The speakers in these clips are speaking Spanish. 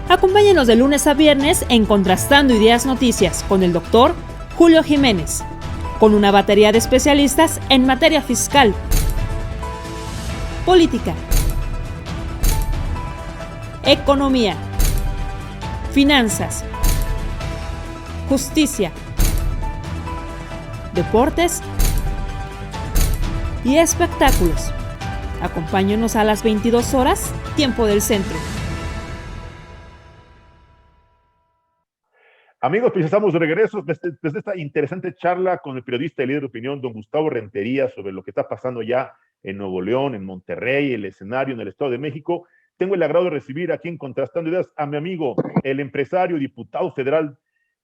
Acompáñenos de lunes a viernes en Contrastando Ideas Noticias con el doctor Julio Jiménez, con una batería de especialistas en materia fiscal, política, economía, finanzas, justicia, deportes y espectáculos. Acompáñenos a las 22 horas, tiempo del centro. Amigos, pues estamos de regreso desde esta interesante charla con el periodista y líder de opinión, don Gustavo Rentería, sobre lo que está pasando ya en Nuevo León, en Monterrey, el escenario en el Estado de México. Tengo el agrado de recibir aquí en Contrastando Ideas a mi amigo, el empresario y diputado federal,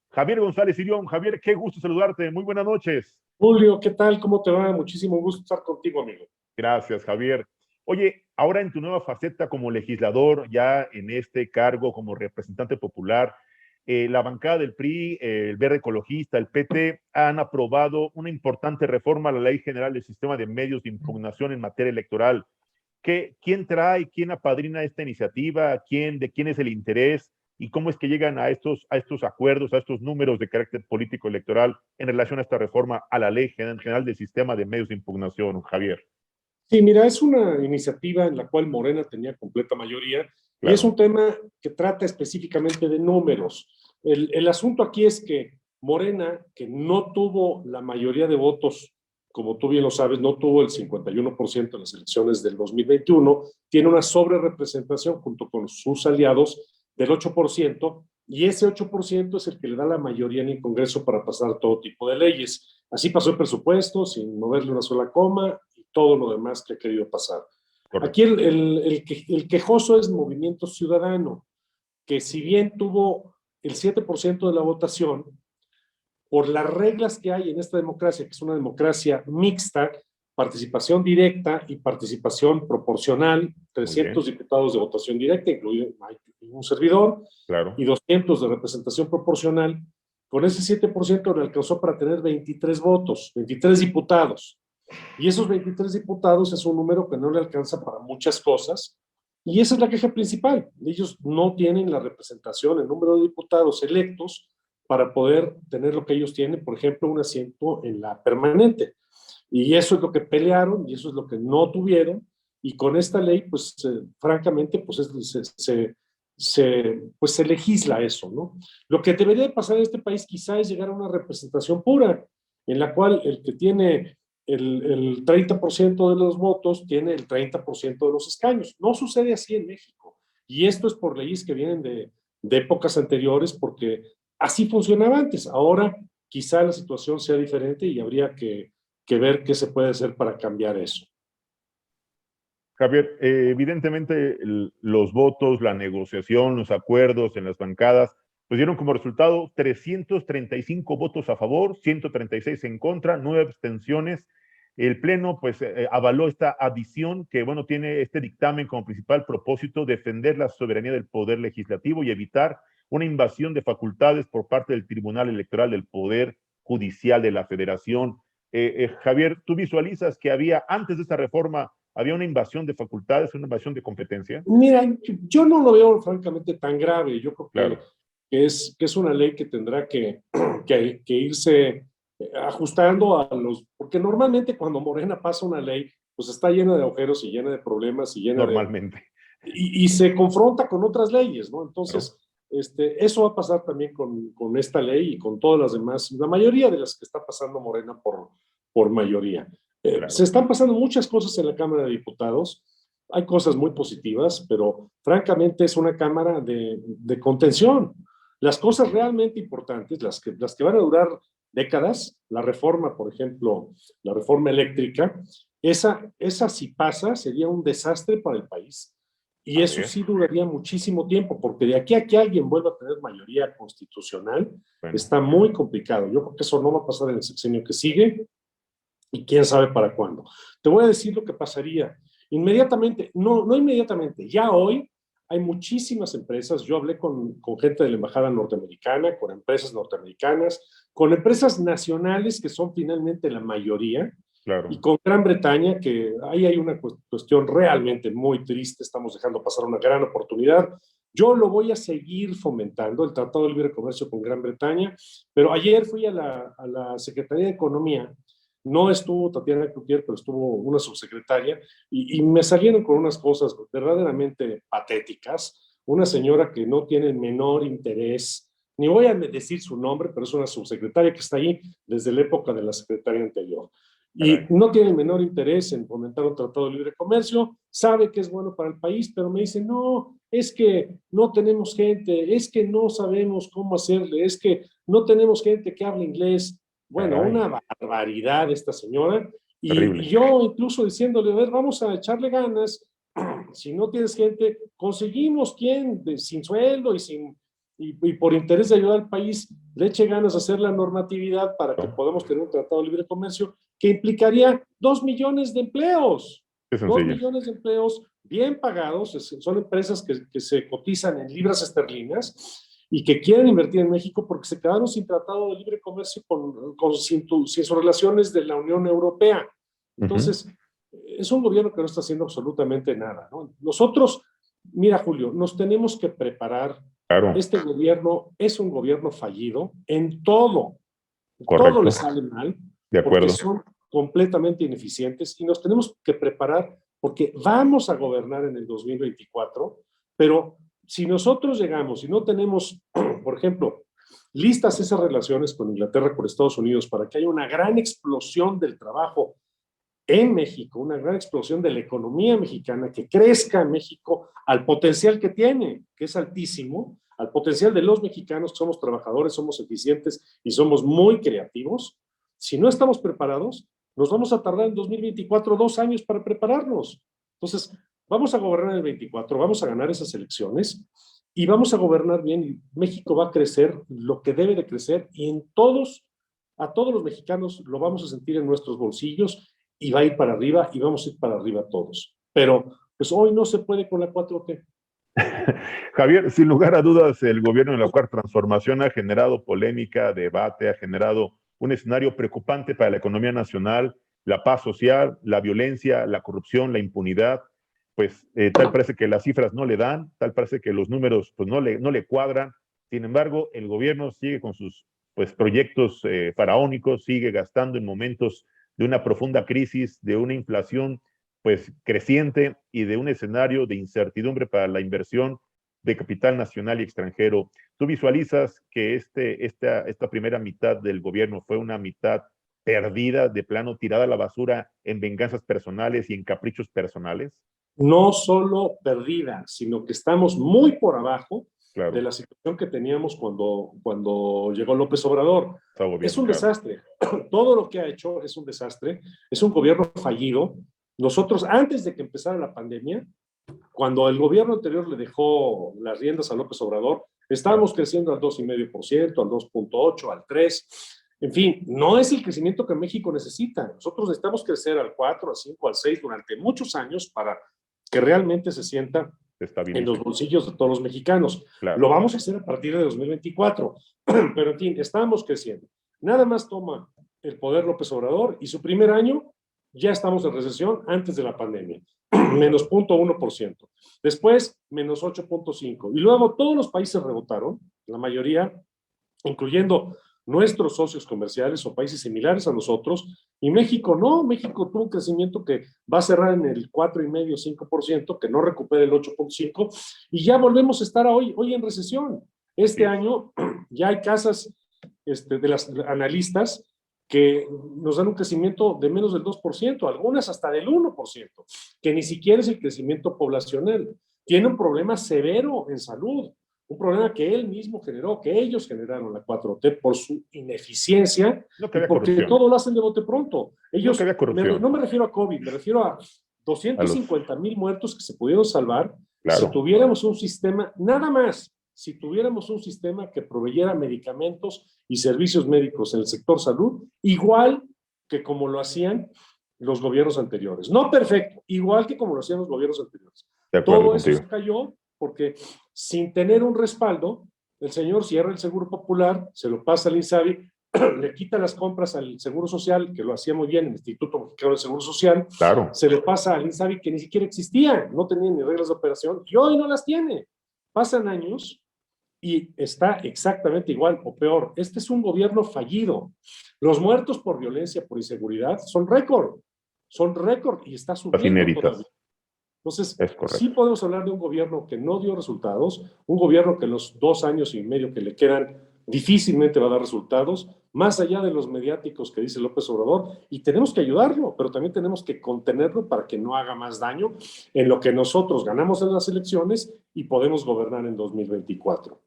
Javier González Irión. Javier, qué gusto saludarte. Muy buenas noches. Julio, ¿qué tal? ¿Cómo te va? Muchísimo gusto estar contigo, amigo. Gracias, Javier. Oye, ahora en tu nueva faceta como legislador, ya en este cargo como representante popular, la bancada del PRI, el Verde Ecologista, el PT, han aprobado una importante reforma a la Ley General del Sistema de Medios de Impugnación en materia electoral. ¿Quién trae, quién apadrina esta iniciativa? ¿De quién es el interés? ¿Y cómo es que llegan a estos acuerdos, a estos números de carácter político electoral en relación a esta reforma a la Ley General del Sistema de Medios de Impugnación, Javier? Sí, mira, es una iniciativa en la cual Morena tenía completa mayoría. Claro. Y es un tema que trata específicamente de números. El asunto aquí es que Morena, que no tuvo la mayoría de votos, como tú bien lo sabes, no tuvo el 51% en las elecciones del 2021, tiene una sobrerepresentación junto con sus aliados del 8%, y ese 8% es el que le da la mayoría en el Congreso para pasar todo tipo de leyes. Así pasó el presupuesto, sin moverle una sola coma, y todo lo demás que ha querido pasar. Correcto. Aquí el quejoso es Movimiento Ciudadano, que si bien tuvo el 7% de la votación, por las reglas que hay en esta democracia, que es una democracia mixta, participación directa y participación proporcional, 300 diputados de votación directa, incluido un servidor, claro, y 200 de representación proporcional, con ese 7% le alcanzó para tener 23 votos, 23 diputados. Y esos 23 diputados es un número que no le alcanza para muchas cosas, y esa es la queja principal. Ellos no tienen la representación, el número de diputados electos para poder tener lo que ellos tienen, por ejemplo, un asiento en la permanente. Y eso es lo que pelearon, y eso es lo que no tuvieron, y con esta ley, pues, francamente, pues, se legisla eso, ¿no? Lo que debería de pasar en este país quizá es llegar a una representación pura, en la cual el que tiene el 30% de los votos tiene el 30% de los escaños. No sucede así en México, y esto es por leyes que vienen de épocas anteriores, porque así funcionaba antes. Ahora quizá la situación sea diferente y habría que ver qué se puede hacer para cambiar eso. Javier, evidentemente los votos, la negociación, los acuerdos en las bancadas, pues dieron como resultado 335 votos a favor, 136 en contra, 9 abstenciones. El Pleno pues avaló esta adición que, bueno, tiene este dictamen como principal propósito defender la soberanía del Poder Legislativo y evitar una invasión de facultades por parte del Tribunal Electoral del Poder Judicial de la Federación. Javier, ¿tú visualizas que antes de esta reforma, había una invasión de facultades, una invasión de competencia? Mira, yo no lo veo francamente tan grave. Yo creo que es una ley que tendrá que irse ajustando a porque normalmente cuando Morena pasa una ley, pues está llena de agujeros y llena de problemas y llena normalmente. Y se confronta con otras leyes, ¿no? Entonces, eso va a pasar también con esta ley y con todas las demás, la mayoría de las que está pasando Morena por mayoría. Se están pasando muchas cosas en la Cámara de Diputados. Hay cosas muy positivas, pero francamente es una Cámara de contención. Las cosas realmente importantes, las que van a durar décadas, la reforma, por ejemplo, la reforma eléctrica, esa si pasa sería un desastre para el país. Y eso sí duraría muchísimo tiempo, porque de aquí a que alguien vuelva a tener mayoría constitucional, está muy complicado. Yo creo que eso no va a pasar en el sexenio que sigue, y quién sabe para cuándo. Te voy a decir lo que pasaría. Inmediatamente, no inmediatamente, ya hoy hay muchísimas empresas. Yo hablé con gente de la embajada norteamericana, con empresas norteamericanas, con empresas nacionales que son finalmente la mayoría, y con Gran Bretaña, que ahí hay una cuestión realmente muy triste. Estamos dejando pasar una gran oportunidad Yo lo voy a seguir fomentando, el Tratado de Libre Comercio con Gran Bretaña, pero ayer fui a la Secretaría de Economía, no estuvo Tatiana Cloutier, pero estuvo una subsecretaria, y me salieron con unas cosas verdaderamente patéticas. Una señora que no tiene el menor interés, ni voy a decir su nombre, pero es una subsecretaria que está ahí desde la época de la secretaria anterior. Y no tiene el menor interés en fomentar un tratado de libre comercio, sabe que es bueno para el país, pero me dice, no, es que no tenemos gente, es que no sabemos cómo hacerle, es que no tenemos gente que hable inglés. Bueno, una barbaridad esta señora. Y yo incluso diciéndole, a ver, vamos a echarle ganas, si no tienes gente, conseguimos quien sin sueldo y por interés de ayudar al país, le eche ganas a hacer la normatividad para que podamos tener un tratado de libre comercio que implicaría 2 millones de empleos. 2 millones de empleos bien pagados, son empresas que se cotizan en libras esterlinas y que quieren invertir en México porque se quedaron sin tratado de libre comercio sin sus relaciones de la Unión Europea. Entonces, es un gobierno que no está haciendo absolutamente nada, ¿no? Nosotros, mira, Julio, nos tenemos que preparar. Este gobierno es un gobierno fallido en todo. Todo le sale mal. De acuerdo. Porque son completamente ineficientes y nos tenemos que preparar porque vamos a gobernar en el 2024, pero si nosotros llegamos y no tenemos, por ejemplo, listas esas relaciones con Inglaterra, con Estados Unidos, para que haya una gran explosión del trabajo en México, una gran explosión de la economía mexicana, que crezca en México al potencial que tiene, que es altísimo, al potencial de los mexicanos, que somos trabajadores, somos eficientes y somos muy creativos. Si no estamos preparados, nos vamos a tardar en 2024 2 años para prepararnos. Entonces, vamos a gobernar en el 24, vamos a ganar esas elecciones y vamos a gobernar bien. Y México va a crecer lo que debe de crecer y a todos los mexicanos lo vamos a sentir en nuestros bolsillos y va a ir para arriba y vamos a ir para arriba todos. Pero pues hoy no se puede con la 4T. Javier, sin lugar a dudas, el gobierno de la Cuarta Transformación ha generado polémica, debate, ha generado un escenario preocupante para la economía nacional, la paz social, la violencia, la corrupción, la impunidad. Pues tal parece que las cifras no le dan, tal parece que los números pues, no le cuadran. Sin embargo, el gobierno sigue con sus pues, proyectos faraónicos, sigue gastando en momentos de una profunda crisis, de una inflación pues creciente y de un escenario de incertidumbre para la inversión de capital nacional y extranjero. ¿Tú visualizas que esta primera mitad del gobierno fue una mitad perdida, de plano tirada a la basura en venganzas personales y en caprichos personales? No solo perdida, sino que estamos muy por abajo de la situación que teníamos cuando llegó López Obrador. Es un desastre. Todo lo que ha hecho es un desastre. Es un gobierno fallido. Nosotros, antes de que empezara la pandemia, cuando el gobierno anterior le dejó las riendas a López Obrador, estábamos creciendo al 2,5%, al 2,8%, al 3%. En fin, no es el crecimiento que México necesita. Nosotros necesitamos crecer al 4, al 5, al 6 durante muchos años para que realmente se sienta en los bolsillos de todos los mexicanos. Lo vamos a hacer a partir de 2024. Pero en fin, estamos creciendo. Nada más toma el poder López Obrador y su primer año ya estamos en recesión antes de la pandemia. Menos 0,1%. Después, menos 8,5%. Y luego todos los países rebotaron, la mayoría, incluyendo nuestros socios comerciales o países similares a nosotros, y México no. México tuvo un crecimiento que va a cerrar en el 4,5%, 5%, que no recupera el 8,5%, y ya volvemos a estar hoy en recesión. Este año ya hay casas de las analistas que nos dan un crecimiento de menos del 2%, algunas hasta del 1%, que ni siquiera es el crecimiento poblacional. Tiene un problema severo en salud, un problema que él mismo generó, que ellos generaron, la 4T, por su ineficiencia, porque todo lo hacen de bote pronto. Ellos, no me refiero a COVID, me refiero a 250,000 muertos que se pudieron salvar si tuviéramos un sistema, nada más, si tuviéramos un sistema que proveyera medicamentos y servicios médicos en el sector salud, igual que como lo hacían los gobiernos anteriores. No perfecto, igual que como lo hacían los gobiernos anteriores. Todo eso se cayó porque sin tener un respaldo, el señor cierra el Seguro Popular, se lo pasa al INSABI, le quita las compras al Seguro Social, que lo hacía muy bien el Instituto Mexicano del Seguro Social, se le pasa al INSABI, que ni siquiera existía, no tenía ni reglas de operación, y hoy no las tiene. pasan años y está exactamente igual o peor. Este es un gobierno fallido. Los muertos por violencia, por inseguridad, son récord y está subiendo todavía. Entonces, sí podemos hablar de un gobierno que no dio resultados, un gobierno que en los 2 años y medio que le quedan difícilmente va a dar resultados, más allá de los mediáticos que dice López Obrador, y tenemos que ayudarlo, pero también tenemos que contenerlo para que no haga más daño en lo que nosotros ganamos en las elecciones y podemos gobernar en 2024.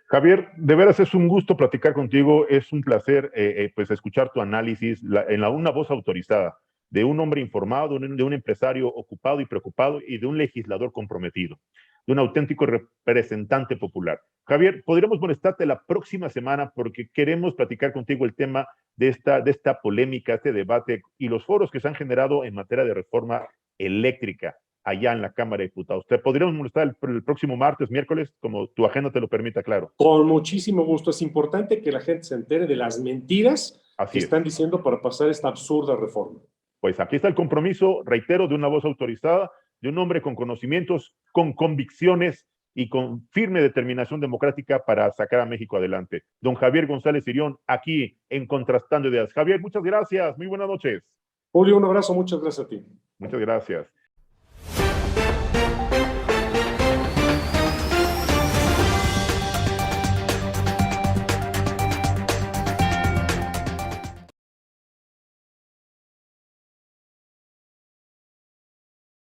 Javier, de veras es un gusto platicar contigo, es un placer pues escuchar tu análisis una voz autorizada de un hombre informado, de un empresario ocupado y preocupado y de un legislador comprometido, de un auténtico representante popular. Javier, podríamos molestarte la próxima semana porque queremos platicar contigo el tema de esta polémica, este debate y los foros que se han generado en materia de reforma eléctrica allá en la Cámara de Diputados. Te podríamos molestar el próximo martes, miércoles, como tu agenda te lo permita, claro. Con muchísimo gusto. Es importante que la gente se entere de las mentiras que están diciendo para pasar esta absurda reforma. Pues aquí está el compromiso, reitero, de una voz autorizada, de un hombre con conocimientos, con convicciones y con firme determinación democrática para sacar a México adelante. Don Javier González Irión, aquí en Contrastando Ideas. Javier, muchas gracias. Muy buenas noches. Julio, un abrazo. Muchas gracias a ti. Muchas gracias.